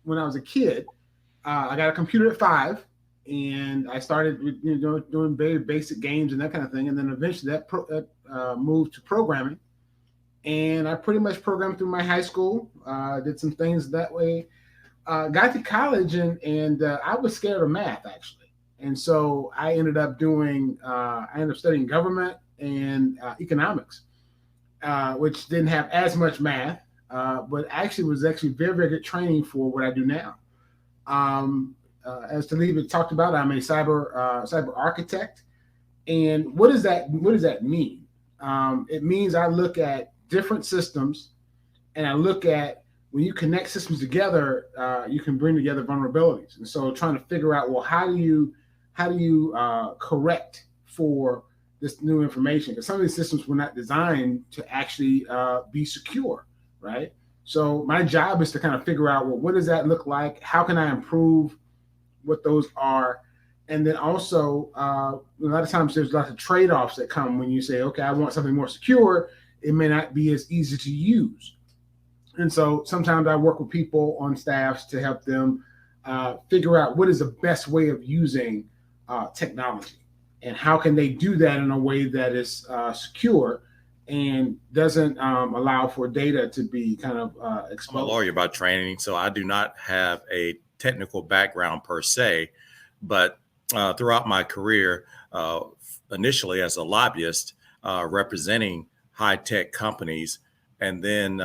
when I was a kid. I got a computer at 5, and I started doing very basic games and that kind of thing. And then eventually that moved to programming. And I pretty much programmed through my high school, did some things that way. Got to college, and I was scared of math, actually. And so I ended up studying government and economics, which didn't have as much math, but actually was very, very good training for what I do now. As Talib talked about, I'm a cyber architect. And what does that mean? It means I look at different systems, and I look at when you connect systems together, you can bring together vulnerabilities. And so trying to figure out, well, how do you correct for this new information? Because some of these systems were not designed to actually be secure, right? So my job is to kind of figure out, well, what does that look like? How can I improve what those are? And then also, a lot of times there's lots of trade-offs that come when you say, okay, I want something more secure. It may not be as easy to use. And so sometimes I work with people on staffs to help them figure out what is the best way of using technology, and how can they do that in a way that is secure and doesn't allow for data to be kind of exposed. I'm a lawyer by training, so I do not have a technical background per se, but throughout my career, initially as a lobbyist, representing high-tech companies, and then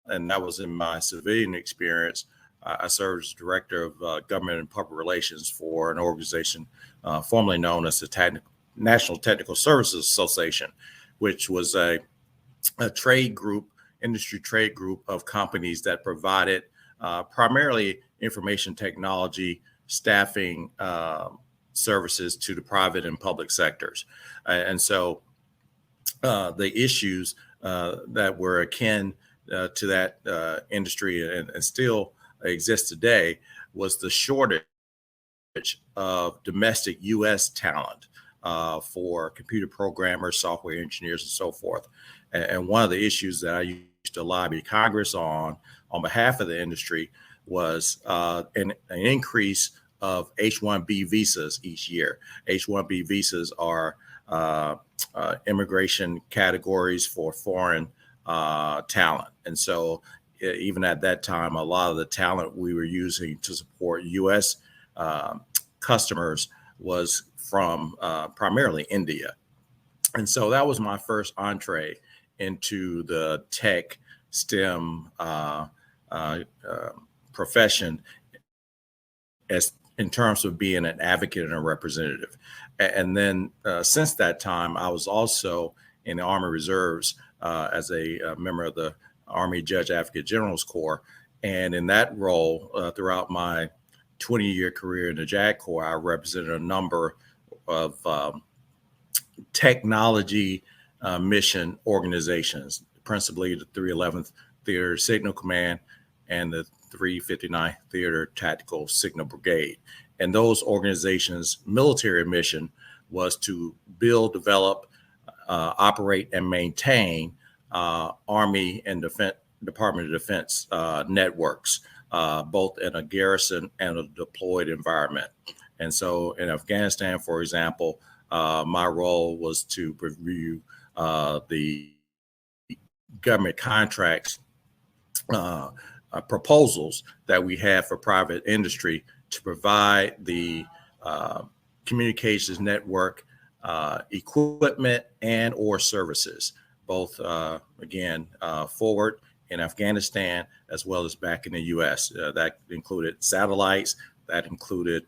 and that was in my civilian experience. I served as director of government and public relations for an organization formerly known as the National Technical Services Association, which was a trade group, industry trade group of companies that provided primarily information technology, staffing services to the private and public sectors. And so the issues that were akin to that industry and still exist today was the shortage of domestic U.S. talent for computer programmers, software engineers, and so forth. And one of the issues that I used to lobby Congress on behalf of the industry was an increase of H-1B visas each year. H-1B visas are immigration categories for foreign talent. And so even at that time, a lot of the talent we were using to support U.S. Customers was from primarily India. And so that was my first entree into the tech STEM profession as in terms of being an advocate and a representative. And then since that time, I was also in the Army Reserves as a member of the Army Judge Advocate General's Corps. And in that role, throughout my 20-year career in the JAG Corps, I represented a number of technology mission organizations, principally the 311th Theater Signal Command and the 359th Theater Tactical Signal Brigade. And those organizations' military mission was to build, develop, operate, and maintain Army and Department of Defense networks, both in a garrison and a deployed environment. And so in Afghanistan, for example, my role was to review the government contracts proposals that we have for private industry to provide the communications network equipment and or services, both again forward in Afghanistan as well as back in the U.S. That included satellites, that included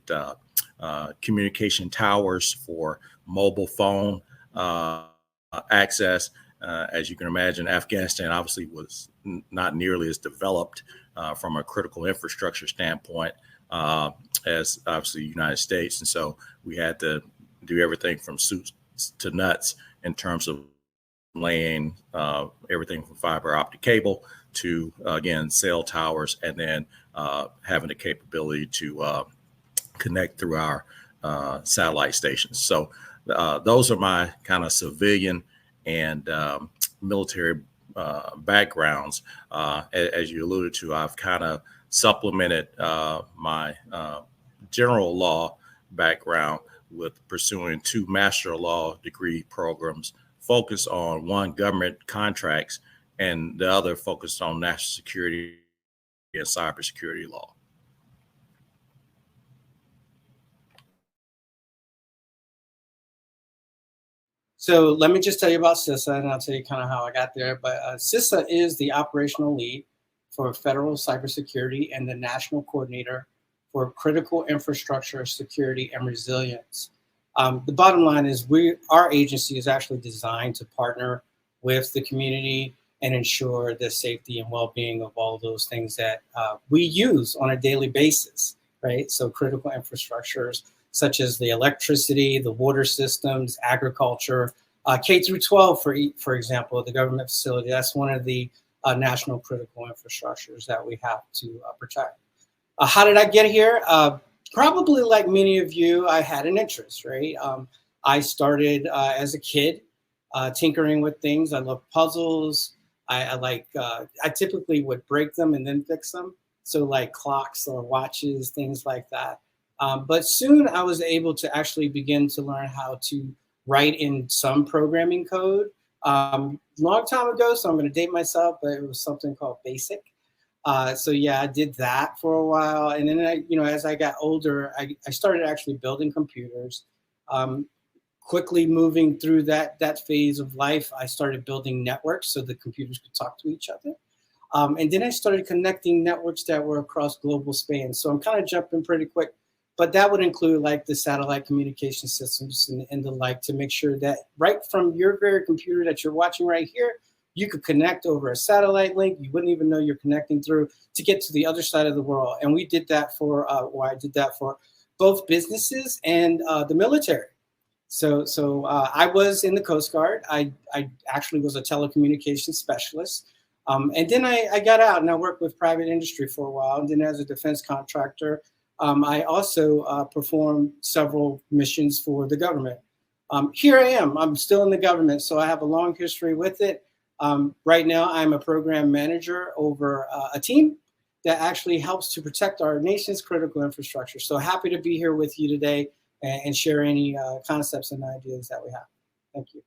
communication towers for mobile phone access. As you can imagine, Afghanistan obviously was not nearly as developed from a critical infrastructure standpoint as obviously the United States. And so we had to do everything from soups to nuts in terms of laying everything from fiber optic cable to, again, cell towers, and then having the capability to connect through our satellite stations. So those are my kind of civilian and military backgrounds. As you alluded to, I've kind of supplemented my general law background with pursuing 2 master law degree programs focused on one, government contracts, and the other focused on national security and cybersecurity law. So let me just tell you about CISA, and I'll tell you kind of how I got there. But CISA is the operational lead for federal cybersecurity and the national coordinator for critical infrastructure security and resilience. The bottom line is our agency is actually designed to partner with the community and ensure the safety and well-being of all those things that we use on a daily basis, right? So critical infrastructures such as the electricity, the water systems, agriculture, K through 12, for example, the government facility. That's one of the national critical infrastructures that we have to protect. How did I get here? Probably like many of you, I had an interest, right? I started as a kid tinkering with things. I love puzzles. I typically would break them and then fix them. So like clocks or watches, things like that. But soon I was able to actually begin to learn how to write in some programming code. Long time ago, so I'm going to date myself, but it was something called BASIC. So yeah, I did that for a while. And then as I got older, I started actually building computers. Quickly moving through that phase of life, I started building networks so the computers could talk to each other. And then I started connecting networks that were across global spans. So I'm kind of jumping pretty quick, but that would include like the satellite communication systems and the like, to make sure that right from your very computer that you're watching right here, you could connect over a satellite link. You wouldn't even know you're connecting through to get to the other side of the world. And we did that I did that for both businesses and the military. So I was in the Coast Guard. I actually was a telecommunications specialist. And then I got out and I worked with private industry for a while. And then as a defense contractor, I also performed several missions for the government. Here I am. I'm still in the government, so I have a long history with it. Right now, I'm a program manager over a team that actually helps to protect our nation's critical infrastructure. So happy to be here with you today and share any concepts and ideas that we have. Thank you.